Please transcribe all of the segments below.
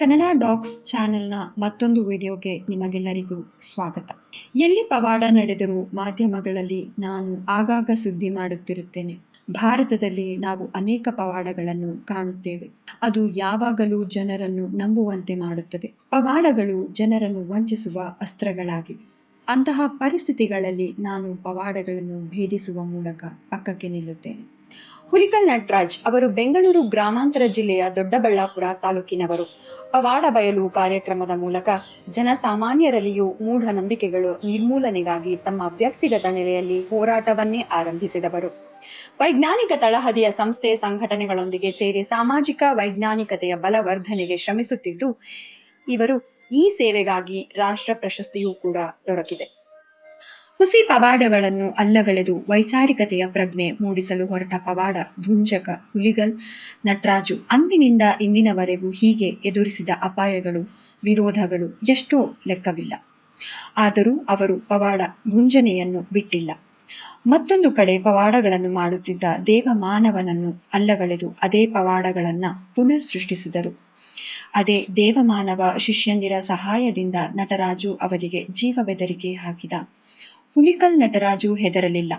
Kannada docx ಚಾನೆಲ್ನ ಮತ್ತೊಂದು ವಿಡಿಯೋಗೆ ನಿಮಗೆಲ್ಲರಿಗೂ ಸ್ವಾಗತ. ಎಲ್ಲಿ ಪವಾಡ ನಡೆದರೂ ಮಾಧ್ಯಮಗಳಲ್ಲಿ ನಾನು ಆಗಾಗ ಸುದ್ದಿ ಮಾಡುತ್ತಿರುತ್ತೇನೆ. ಭಾರತದಲ್ಲಿ ನಾವು ಅನೇಕ ಪವಾಡಗಳನ್ನು ಕಾಣುತ್ತೇವೆ. ಅದು ಯಾವಾಗಲೂ ಜನರನ್ನು ನಂಬುವಂತೆ ಮಾಡುತ್ತದೆ. ಪವಾಡಗಳು ಜನರನ್ನು ವಂಚಿಸುವ ಅಸ್ತ್ರಗಳಾಗಿವೆ. ಅಂತಹ ಪರಿಸ್ಥಿತಿಗಳಲ್ಲಿ ನಾನು ಪವಾಡಗಳನ್ನು ಭೇದಿಸುವ ಮೂಲಕ ಪಕ್ಕಕ್ಕೆ ನಿಲ್ಲುತ್ತೇನೆ. ಹುಲಿಕಲ್ ನಟರಾಜ್ ಅವರು ಬೆಂಗಳೂರು ಗ್ರಾಮಾಂತರ ಜಿಲ್ಲೆಯ ದೊಡ್ಡಬಳ್ಳಾಪುರ ತಾಲೂಕಿನವರು. ಪವಾಡ ಬಯಲು ಕಾರ್ಯಕ್ರಮದ ಮೂಲಕ ಜನಸಾಮಾನ್ಯರಲ್ಲಿಯೂ ಮೂಢನಂಬಿಕೆಗಳು ನಿರ್ಮೂಲನೆಗಾಗಿ ತಮ್ಮ ವ್ಯಕ್ತಿಗತ ನೆಲೆಯಲ್ಲಿ ಹೋರಾಟವನ್ನೇ ಆರಂಭಿಸಿದವರು. ವೈಜ್ಞಾನಿಕ ತಳಹದಿಯ ಸಂಸ್ಥೆ ಸಂಘಟನೆಗಳೊಂದಿಗೆ ಸೇರಿ ಸಾಮಾಜಿಕ ವೈಜ್ಞಾನಿಕತೆಯ ಬಲವರ್ಧನೆಗೆ ಶ್ರಮಿಸುತ್ತಿದ್ದು, ಇವರು ಈ ಸೇವೆಗಾಗಿ ರಾಷ್ಟ್ರ ಪ್ರಶಸ್ತಿಯೂ ಕೂಡ ದೊರಕಿದೆ. ಹುಸಿ ಪವಾಡಗಳನ್ನು ಅಲ್ಲಗಳೆದು ವೈಚಾರಿಕತೆಯ ಪ್ರಜ್ಞೆ ಮೂಡಿಸಲು ಹೊರಟ ಪವಾಡ ಭುಂಜಕ ಹುಲಿಕಲ್ ನಟರಾಜು ಅಂದಿನಿಂದ ಇಂದಿನವರೆಗೂ ಹೀಗೆ ಎದುರಿಸಿದ ಅಪಾಯಗಳು, ವಿರೋಧಗಳು ಎಷ್ಟೋ ಲೆಕ್ಕವಿಲ್ಲ. ಆದರೂ ಅವರು ಪವಾಡ ಭುಂಜನೆಯನ್ನು ಬಿಟ್ಟಿಲ್ಲ. ಮತ್ತೊಂದು ಕಡೆ ಪವಾಡಗಳನ್ನು ಮಾಡುತ್ತಿದ್ದ ದೇವಮಾನವನನ್ನು ಅಲ್ಲಗಳೆದು ಅದೇ ಪವಾಡಗಳನ್ನ ಪುನರ್ ಸೃಷ್ಟಿಸಿದರು. ಅದೇ ದೇವಮಾನವ ಶಿಷ್ಯಂದಿರ ಸಹಾಯದಿಂದ ನಟರಾಜು ಅವರಿಗೆ ಜೀವ ಬೆದರಿಕೆ ಹಾಕಿದ. ಹುಲಿಕಲ್ ನಟರಾಜು ಹೆದರಲಿಲ್ಲ.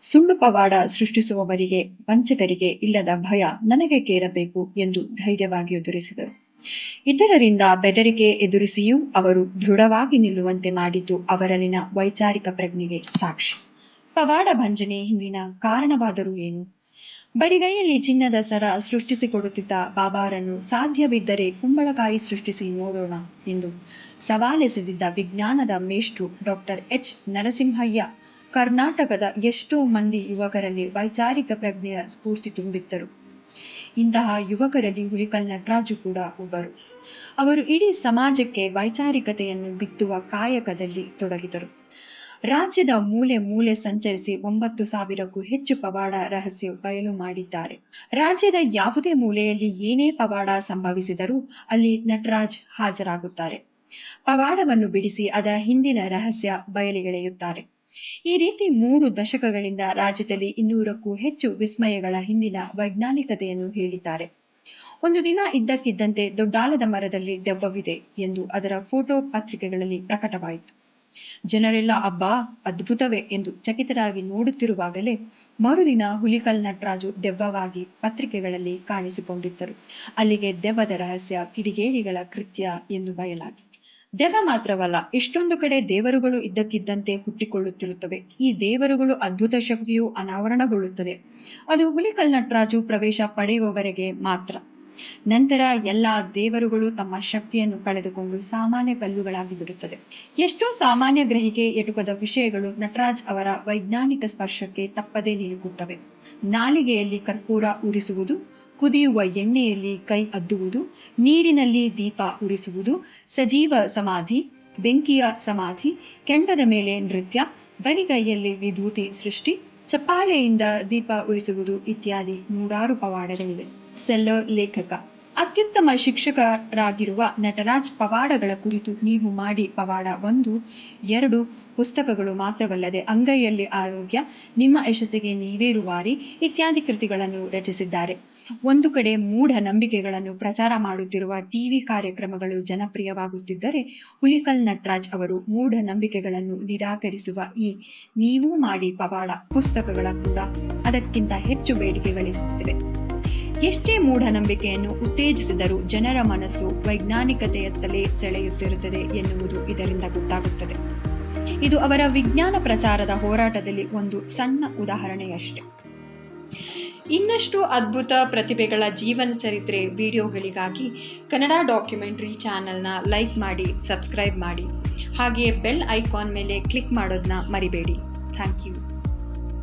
ಸುಳ್ಳು ಪವಾಡ ಸೃಷ್ಟಿಸುವವರಿಗೆ, ವಂಚಕರಿಗೆ ಇಲ್ಲದ ಭಯ ನನಗೆ ಕೇರಬೇಕು ಎಂದು ಧೈರ್ಯವಾಗಿ ಎದುರಿಸಿದರು. ಇತರರಿಂದ ಬೆದರಿಕೆ ಎದುರಿಸಿಯೂ ಅವರು ದೃಢವಾಗಿ ನಿಲ್ಲುವಂತೆ ಮಾಡಿದ್ದು ಅವರಲ್ಲಿನ ವೈಚಾರಿಕ ಪ್ರಜ್ಞೆಗೆ ಸಾಕ್ಷಿ. ಪವಾಡ ಭಂಜನೆ ಹಿಂದಿನ ಕಾರಣವಾದರೂ ಏನು? ಬರಿಗೈಯಲ್ಲಿ ಚಿನ್ನದ ಸರ ಸೃಷ್ಟಿಸಿಕೊಡುತ್ತಿದ್ದ ಬಾಬಾರನ್ನು ಸಾಧ್ಯವಿದ್ದರೆ ಕುಂಬಳಕಾಯಿ ಸೃಷ್ಟಿಸಿ ನೋಡೋಣ ಎಂದು ಸವಾಲೆಸೆದಿದ್ದ ವಿಜ್ಞಾನದ ಮೇಷ್ಟ್ರು ಡಾಕ್ಟರ್ ಎಚ್ ನರಸಿಂಹಯ್ಯ ಕರ್ನಾಟಕದ ಎಷ್ಟೋ ಮಂದಿ ಯುವಕರಲ್ಲಿ ವೈಚಾರಿಕ ಪ್ರಜ್ಞೆಯ ಸ್ಫೂರ್ತಿ ತುಂಬಿದ್ದರು. ಇಂತಹ ಯುವಕರಲ್ಲಿ ಹುಲಿಕಲ್ ನಟರಾಜು ಕೂಡ ಒಬ್ಬರು. ಅವರು ಇಡೀ ಸಮಾಜಕ್ಕೆ ವೈಚಾರಿಕತೆಯನ್ನು ಬಿತ್ತುವ ಕಾಯಕದಲ್ಲಿ ತೊಡಗಿದರು. ರಾಜ್ಯದ ಮೂಲೆ ಮೂಲೆ ಸಂಚರಿಸಿ 9,000ಕ್ಕೂ ಹೆಚ್ಚು ಪವಾಡ ರಹಸ್ಯ ಬಯಲು ಮಾಡಿದ್ದಾರೆ. ರಾಜ್ಯದ ಯಾವುದೇ ಮೂಲೆಯಲ್ಲಿ ಏನೇ ಪವಾಡ ಸಂಭವಿಸಿದರೂ ಅಲ್ಲಿ ನಟರಾಜ್ ಹಾಜರಾಗುತ್ತಾರೆ. ಪವಾಡವನ್ನು ಬಿಡಿಸಿ ಅದರ ಹಿಂದಿನ ರಹಸ್ಯ ಬಯಲಿಗೆಳೆಯುತ್ತಾರೆ. ಈ ರೀತಿ 3 ದಶಕಗಳಿಂದ ರಾಜ್ಯದಲ್ಲಿ 200ಕ್ಕೂ ಹೆಚ್ಚು ವಿಸ್ಮಯಗಳ ಹಿಂದಿನ ವೈಜ್ಞಾನಿಕತೆಯನ್ನು ಹೇಳಿದ್ದಾರೆ. ಒಂದು ದಿನ ಇದ್ದಕ್ಕಿದ್ದಂತೆ ದೊಡ್ಡಾಲದ ಮರದಲ್ಲಿ ದೆವ್ವವಿದೆ ಎಂದು ಅದರ ಫೋಟೋ ಪತ್ರಿಕೆಗಳಲ್ಲಿ ಪ್ರಕಟವಾಯಿತು. ಜನರೆಲ್ಲ ಅಬ್ಬಾ ಅದ್ಭುತವೇ ಎಂದು ಚಕಿತರಾಗಿ ನೋಡುತ್ತಿರುವಾಗಲೇ ಮರುದಿನ ಹುಲಿಕಲ್ ನಟರಾಜು ದೆವ್ವವಾಗಿ ಪತ್ರಿಕೆಗಳಲ್ಲಿ ಕಾಣಿಸಿಕೊಂಡಿದ್ದರು. ಅಲ್ಲಿಗೆ ದೆವ್ವದ ರಹಸ್ಯ ಕಿಡಿಗೇಡಿಗಳ ಕೃತ್ಯ ಎಂದು ಬಯಲಾಗಿತ್ತು. ದೆವ್ವ ಮಾತ್ರವಲ್ಲ, ಇಷ್ಟೊಂದು ಕಡೆ ದೇವರುಗಳು ಇದ್ದಕ್ಕಿದ್ದಂತೆ ಹುಟ್ಟಿಕೊಳ್ಳುತ್ತಿರುತ್ತವೆ. ಈ ದೇವರುಗಳು ಅದ್ಭುತ ಶಕ್ತಿಯು ಅನಾವರಣಗೊಳ್ಳುತ್ತದೆ. ಅದು ಹುಲಿಕಲ್ ನಟರಾಜು ಪ್ರವೇಶ ಪಡೆಯುವವರೆಗೆ ಮಾತ್ರ. ನಂತರ ಎಲ್ಲಾ ದೇವರುಗಳು ತಮ್ಮ ಶಕ್ತಿಯನ್ನು ಕಳೆದುಕೊಂಡು ಸಾಮಾನ್ಯ ಕಲ್ಲುಗಳಾಗಿ ಬಿಡುತ್ತದೆ. ಎಷ್ಟೋ ಸಾಮಾನ್ಯ ಗ್ರಹಿಕೆ ಎಟುಕದ ವಿಷಯಗಳು ನಟರಾಜ್ ಅವರ ವೈಜ್ಞಾನಿಕ ಸ್ಪರ್ಶಕ್ಕೆ ತಪ್ಪದೇ ನಿಲುಕುತ್ತವೆ. ನಾಲಿಗೆಯಲ್ಲಿ ಕರ್ಪೂರ ಉರಿಸುವುದು, ಕುದಿಯುವ ಎಣ್ಣೆಯಲ್ಲಿ ಕೈ ಅದ್ದುವುದು, ನೀರಿನಲ್ಲಿ ದೀಪ ಉರಿಸುವುದು, ಸಜೀವ ಸಮಾಧಿ, ಬೆಂಕಿಯ ಸಮಾಧಿ, ಕೆಂಡದ ಮೇಲೆ ನೃತ್ಯ, ಬರಿಗೈಯಲ್ಲಿ ವಿಭೂತಿ ಸೃಷ್ಟಿ, ಚಪ್ಪಾಳೆಯಿಂದ ದೀಪ ಉರಿಸುವುದು ಇತ್ಯಾದಿ ನೂರಾರು ಪವಾಡಗಳಿವೆ. ಸೆಲ್ಲರ್ ಲೇಖಕ, ಅತ್ಯುತ್ತಮ ಶಿಕ್ಷಕರಾಗಿರುವ ನಟರಾಜ್ ಪವಾಡಗಳ ಕುರಿತು ನೀವು ಮಾಡಿ ಪವಾಡ 1, 2 ಪುಸ್ತಕಗಳು ಮಾತ್ರವಲ್ಲದೆ ಅಂಗೈಯಲ್ಲಿ ಆರೋಗ್ಯ, ನಿಮ್ಮ ಯಶಸ್ಸಿಗೆ ನೀವೇ ರೂವಾರಿ ಇತ್ಯಾದಿ ಕೃತಿಗಳನ್ನು ರಚಿಸಿದ್ದಾರೆ. ಒಂದು ಕಡೆ ಮೂಢ ನಂಬಿಕೆಗಳನ್ನು ಪ್ರಚಾರ ಮಾಡುತ್ತಿರುವ ಟಿವಿ ಕಾರ್ಯಕ್ರಮಗಳು ಜನಪ್ರಿಯವಾಗುತ್ತಿದ್ದರೆ, ಹುಲಿಕಲ್ ನಟರಾಜ್ ಅವರು ಮೂಢ ನಂಬಿಕೆಗಳನ್ನು ನಿರಾಕರಿಸುವ ಈ ನೀವು ಮಾಡಿ ಪವಾಡ ಪುಸ್ತಕಗಳ ಕೂಡ ಅದಕ್ಕಿಂತ ಹೆಚ್ಚು ಬೇಡಿಕೆ ಗಳಿಸುತ್ತಿವೆ. ಎಷ್ಟೇ ಮೂಢನಂಬಿಕೆಯನ್ನು ಉತ್ತೇಜಿಸಿದರೂ ಜನರ ಮನಸ್ಸು ವೈಜ್ಞಾನಿಕತೆಯತ್ತಲೇ ಸೆಳೆಯುತ್ತಿರುತ್ತದೆ ಎನ್ನುವುದು ಇದರಿಂದ ಗೊತ್ತಾಗುತ್ತದೆ. ಇದು ಅವರ ವಿಜ್ಞಾನ ಪ್ರಚಾರದ ಹೋರಾಟದಲ್ಲಿ ಒಂದು ಸಣ್ಣ ಉದಾಹರಣೆಯಷ್ಟೇ. ಇನ್ನಷ್ಟು ಅದ್ಭುತ ಪ್ರತಿಭೆಗಳ ಜೀವನ ಚರಿತ್ರೆ ವಿಡಿಯೋಗಳಿಗಾಗಿ ಕನ್ನಡ ಡಾಕ್ಯುಮೆಂಟರಿ ಚಾನೆಲ್ನ ಲೈಕ್ ಮಾಡಿ, ಸಬ್ಸ್ಕ್ರೈಬ್ ಮಾಡಿ. ಹಾಗೆಯೇ ಬೆಲ್ ಐಕಾನ್ ಮೇಲೆ ಕ್ಲಿಕ್ ಮಾಡೋದನ್ನ ಮರಿಬೇಡಿ. Thank you.